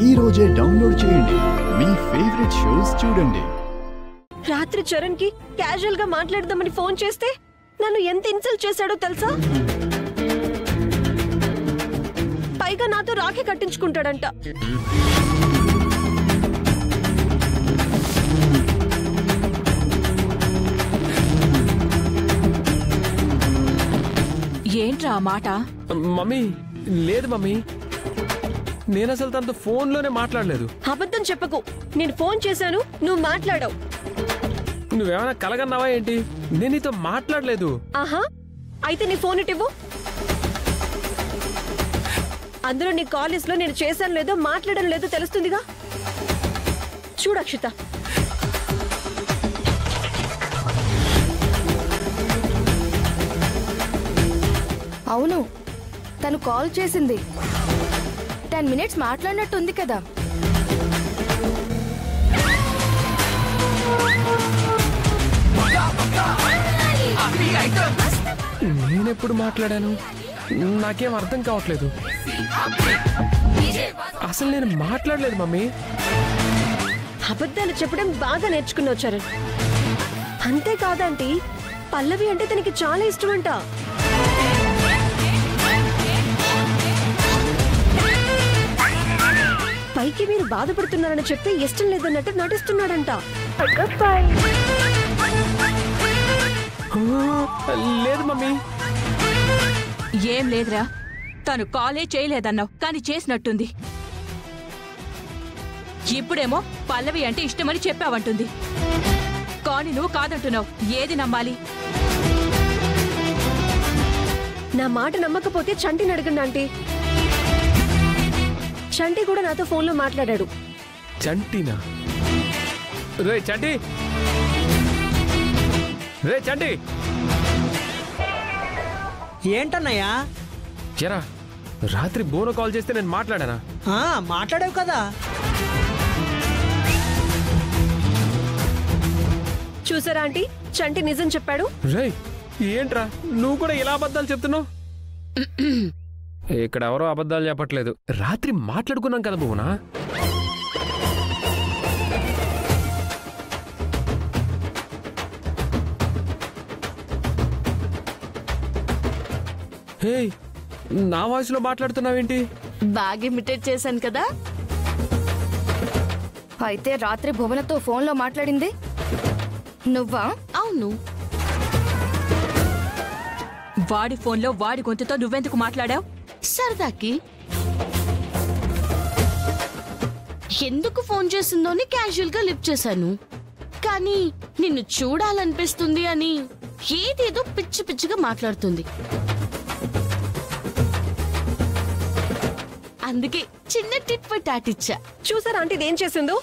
ఈ రోజే డౌన్లోడ్ చేయండి. మీ ఫేవరెట్ షోస్ చూడండి. రాత్రి చరణ్ కి క్యాజువల్ గా మాట్లాడదామని ఫోన్ చేస్తే నన్ను ఎంత ఇన్సల్ట్ చేశాడో తెలుసా? పైగా నాతో రాఖీ కట్టించుకుంటాడంట. ఏంట్రా ఆ మాట? మమ్మీ లేదు మమ్మీ, నేను అసలు తనతో ఫోన్లోనే మాట్లాడలేదు. అబద్ధం చెప్పకు. నేను ఫోన్ చేశాను, నువ్వు మాట్లాడావు. నువ్వేమైనా కలగన్నావా ఏంటి? నేను నీతో మాట్లాడలేదు. ఆహా, అయితే నీ ఫోన్ ఇవ్వు. అందులో నీ కాలేజ్ లో నేను చేశాను లేదో మాట్లాడడం లేదో తెలుస్తుందిగా. చూడు అక్షిత, అవును, తను కాల్ చేసింది. 10 minutes మాట్లాడినట్టు ఉంది కదా. నేనెప్పుడు మాట్లాడాను? నాకేం అర్థం కావట్లేదు. అసలు నేను మాట్లాడలేదు మమ్మీ. అబద్ధాలు చెప్పడం బాగా నేర్చుకున్నావు చరణ్. అంతేకాదంటీ, పల్లవి అంటే తనకి చాలా ఇష్టమంట. పైకి మీరు బాధపడుతున్నారని చెప్తే ఇష్టం లేదన్నట్టు నటిస్తున్నాడంట. లేదు మమ్మీ. ఏం లేదురా, తను కాలే చేయలేదన్నావు కానీ చేసినట్టుంది. ఇప్పుడేమో పల్లవి అంటే ఇష్టమని చెప్పావంటుంది. కానీ నువ్వు కాదంటున్నావు. ఏది నమ్మాలి? నా మాట నమ్మకపోతే చంటిని అడగండి ఆంటీ. చంటి కూడా నాతో ఫోన్లో మాట్లాడాడు. చంటినా? రే చంటి, రే చంటి. ఏంటన్నయ్యా? చెరా రాత్రి బోన కాల్ చేస్తే నేను మాట్లాడానా? మాట్లాడావు కదా. చూసారా ఆంటీ, చంటి నిజం చెప్పాడు. రే ఏంట్రా నువ్వు కూడా ఇలా అబద్ధాలు చెప్తున్నావు? ఇక్కడ ఎవరో అబద్ధాలు చెప్పట్లేదు. రాత్రి మాట్లాడుకున్నాం కదా బోనా. హే, నా వాయిస్ లో మాట్లాడుతున్నావేంటి? బాగా ఇమిటేట్ చేశాను కదా. అయితే రాత్రి భువనతో ఫోన్లో మాట్లాడింది నువ్వా? అవును. వాడి ఫోన్లో వాడి గొంతుతో నువ్వెందుకు మాట్లాడావు? సరదాకి. ఎందుకు ఫోన్ చేసిందోని క్యాజువల్ గా లిఫ్ట్ చేశాను. కానీ నిన్ను చూడాలనిపిస్తుంది అని ఏదేదో పిచ్చి పిచ్చిగా మాట్లాడుతుంది. అందుకే చిన్న టిట్ ఫర్ టాట్ ఇచ్చా. చూసారా ఆంటీ ఏం చేసిందో?